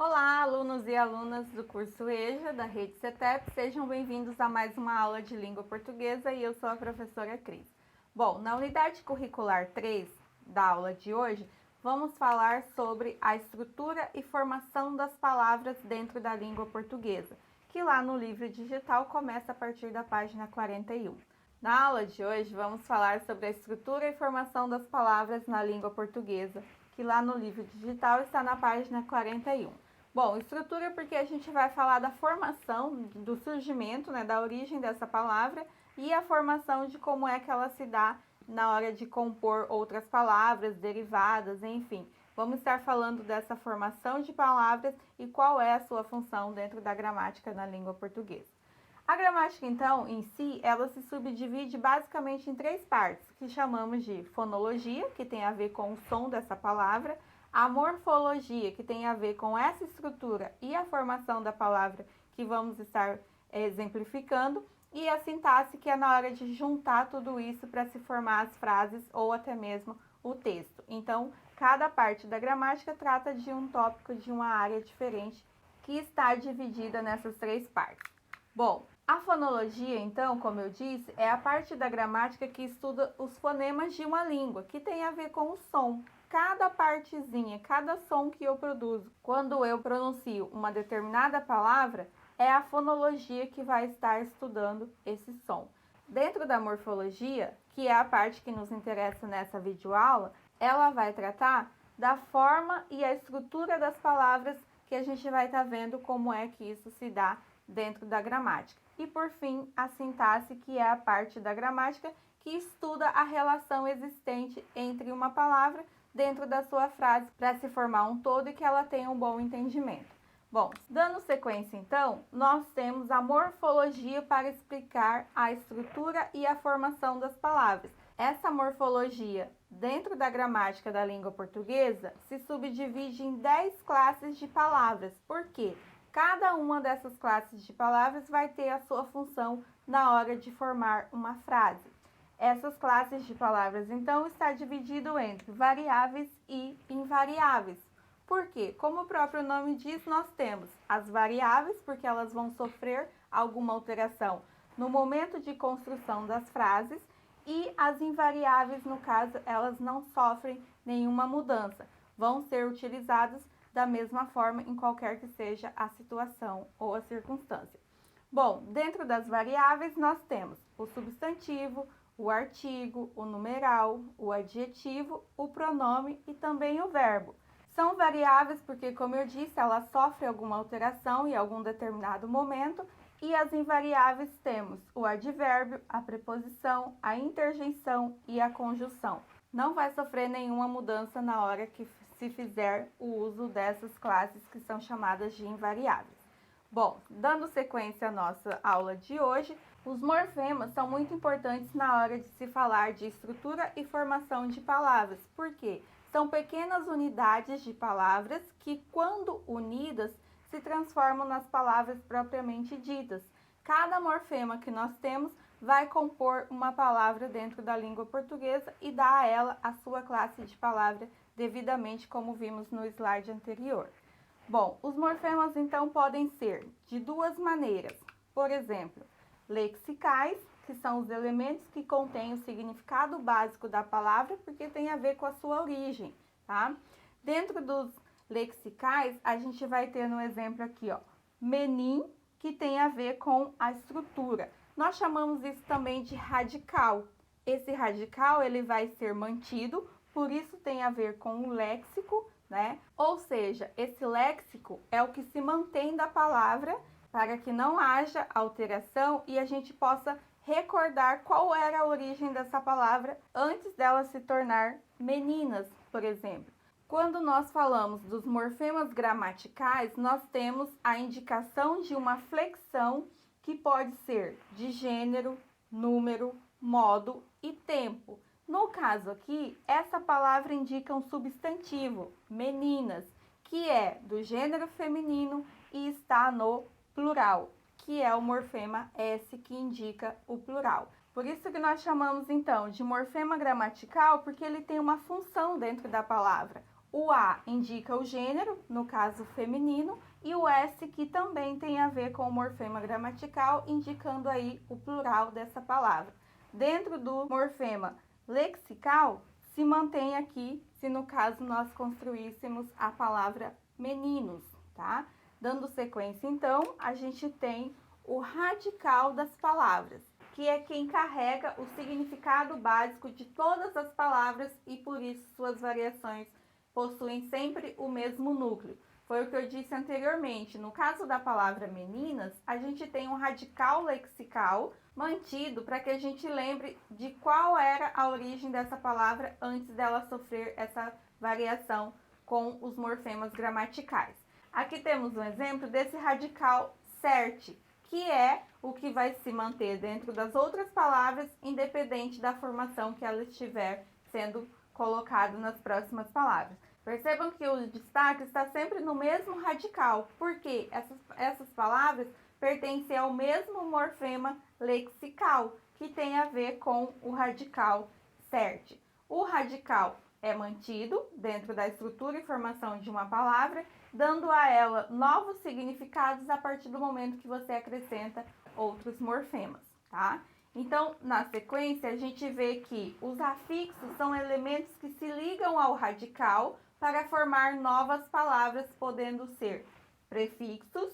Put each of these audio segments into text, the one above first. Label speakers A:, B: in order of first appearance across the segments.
A: Olá, alunos e alunas do curso EJA da Rede CETEP, sejam bem-vindos a mais uma aula de língua portuguesa e eu sou a professora Cris. Bom, na unidade curricular 3 da aula de hoje, vamos falar sobre a estrutura e formação das palavras dentro da língua portuguesa, que lá no livro digital começa a partir da página 41. Na aula de hoje, vamos falar sobre a estrutura e formação das palavras na língua portuguesa, que lá no livro digital está na página 41. Bom, estrutura porque a gente vai falar da formação, do surgimento, da origem dessa palavra e a formação de como é que ela se dá na hora de compor outras palavras, derivadas, enfim. Vamos estar falando dessa formação de palavras e qual é a sua função dentro da gramática na língua portuguesa. A gramática, então, em si, ela se subdivide basicamente em três partes, que chamamos de fonologia, que tem a ver com o som dessa palavra, a morfologia, que tem a ver com essa estrutura e a formação da palavra que vamos estar exemplificando, e a sintaxe, que é na hora de juntar tudo isso para se formar as frases ou até mesmo o texto. Então, cada parte da gramática trata de um tópico de uma área diferente que está dividida nessas três partes. Bom, a fonologia, então, como eu disse, é a parte da gramática que estuda os fonemas de uma língua, que tem a ver com o som. Cada partezinha, cada som que eu produzo, quando eu pronuncio uma determinada palavra, é a fonologia que vai estar estudando esse som. Dentro da morfologia, que é a parte que nos interessa nessa videoaula, ela vai tratar da forma e a estrutura das palavras que a gente vai estar vendo como é que isso se dá dentro da gramática. E por fim, a sintaxe, que é a parte da gramática que estuda a relação existente entre uma palavra dentro da sua frase para se formar um todo e que ela tenha um bom entendimento. Bom, dando sequência então, nós temos a morfologia para explicar a estrutura e a formação das palavras. Essa morfologia, dentro da gramática da língua portuguesa, se subdivide em 10 classes de palavras. Por quê? Cada uma dessas classes de palavras vai ter a sua função na hora de formar uma frase. Essas classes de palavras, então, está dividido entre variáveis e invariáveis. Por quê? Como o próprio nome diz, nós temos as variáveis, porque elas vão sofrer alguma alteração no momento de construção das frases, e as invariáveis, no caso, elas não sofrem nenhuma mudança, vão ser utilizadas da mesma forma em qualquer que seja a situação ou a circunstância. Bom, dentro das variáveis nós temos o substantivo, o artigo, o numeral, o adjetivo, o pronome e também o verbo. São variáveis porque, como eu disse, elas sofrem alguma alteração em algum determinado momento, e as invariáveis temos o advérbio, a preposição, a interjeição e a conjunção. Não vai sofrer nenhuma mudança na hora que se fizer o uso dessas classes que são chamadas de invariáveis. Bom, dando sequência à nossa aula de hoje, os morfemas são muito importantes na hora de se falar de estrutura e formação de palavras. Por quê? São pequenas unidades de palavras que, quando unidas, se transformam nas palavras propriamente ditas. Cada morfema que nós temos vai compor uma palavra dentro da língua portuguesa e dá a ela a sua classe de palavra devidamente, como vimos no slide anterior. Bom, os morfemas então podem ser de duas maneiras. Por exemplo, lexicais, que são os elementos que contêm o significado básico da palavra, porque tem a ver com a sua origem, tá? Dentro dos lexicais, a gente vai ter no exemplo aqui, ó, menin, que tem a ver com a estrutura. Nós chamamos isso também de radical. Esse radical, ele vai ser mantido, por isso tem a ver com o léxico, né? Ou seja, esse léxico é o que se mantém da palavra para que não haja alteração e a gente possa recordar qual era a origem dessa palavra antes dela se tornar meninas, por exemplo. Quando nós falamos dos morfemas gramaticais, nós temos a indicação de uma flexão que pode ser de gênero, número, modo e tempo. No caso aqui, essa palavra indica um substantivo, meninas, que é do gênero feminino e está no plural, que é o morfema S, que indica o plural. Por isso que nós chamamos então de morfema gramatical, porque ele tem uma função dentro da palavra. O A indica o gênero, no caso feminino, e o S que também tem a ver com o morfema gramatical, indicando aí o plural dessa palavra. Dentro do morfema lexical, se mantém aqui, se no caso nós construíssemos a palavra meninos, tá? Dando sequência, então, a gente tem o radical das palavras, que é quem carrega o significado básico de todas as palavras e por isso suas variações possuem sempre o mesmo núcleo. Foi o que eu disse anteriormente. No caso da palavra meninas, a gente tem um radical lexical mantido para que a gente lembre de qual era a origem dessa palavra antes dela sofrer essa variação com os morfemas gramaticais. Aqui temos um exemplo desse radical cert, que é o que vai se manter dentro das outras palavras, independente da formação que ela estiver sendo colocada nas próximas palavras. Percebam que o destaque está sempre no mesmo radical, porque essas palavras pertencem ao mesmo morfema lexical, que tem a ver com o radical cert. O radical é mantido dentro da estrutura e formação de uma palavra, dando a ela novos significados a partir do momento que você acrescenta outros morfemas, tá? Então, na sequência, a gente vê que os afixos são elementos que se ligam ao radical para formar novas palavras, podendo ser prefixos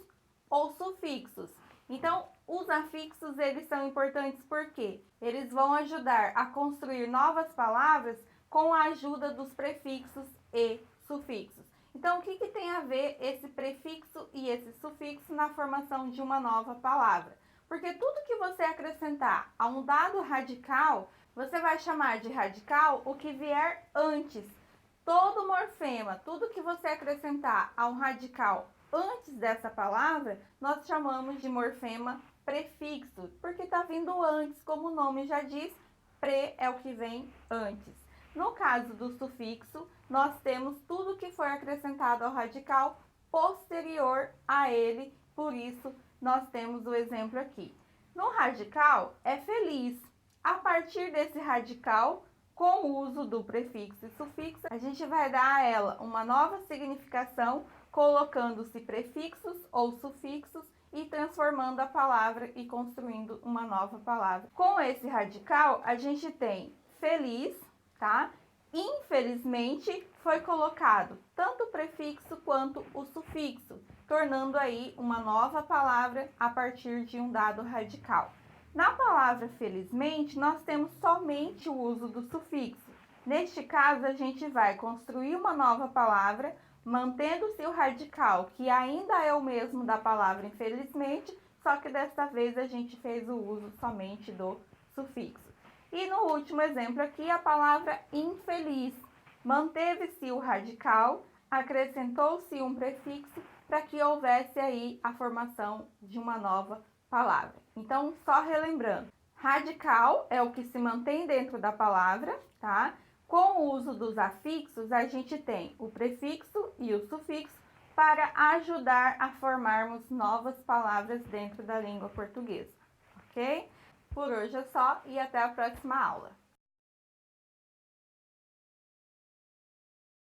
A: ou sufixos. Então, os afixos, eles são importantes porque eles vão ajudar a construir novas palavras com a ajuda dos prefixos e sufixos. Então, o que tem a ver esse prefixo e esse sufixo na formação de uma nova palavra? Porque tudo que você acrescentar a um dado radical, você vai chamar de radical o que vier antes. Todo morfema, tudo que você acrescentar a um radical antes dessa palavra, nós chamamos de morfema prefixo, porque está vindo antes, como o nome já diz, pre é o que vem antes. No caso do sufixo, nós temos tudo que foi acrescentado ao radical posterior a ele, por isso nós temos o exemplo aqui. No radical é feliz. A partir desse radical, com o uso do prefixo e sufixo, a gente vai dar a ela uma nova significação, colocando-se prefixos ou sufixos e transformando a palavra e construindo uma nova palavra. Com esse radical, a gente tem feliz, tá? Infelizmente, foi colocado tanto o prefixo quanto o sufixo, tornando aí uma nova palavra a partir de um dado radical. Na palavra felizmente, nós temos somente o uso do sufixo. Neste caso, a gente vai construir uma nova palavra, mantendo-se o radical, que ainda é o mesmo da palavra infelizmente, só que desta vez a gente fez o uso somente do sufixo. E no último exemplo aqui, a palavra infeliz. Manteve-se o radical, acrescentou-se um prefixo para que houvesse aí a formação de uma nova palavra. Então, só relembrando, radical é o que se mantém dentro da palavra, tá? Com o uso dos afixos, a gente tem o prefixo e o sufixo para ajudar a formarmos novas palavras dentro da língua portuguesa, ok? Por hoje é só e até a próxima aula.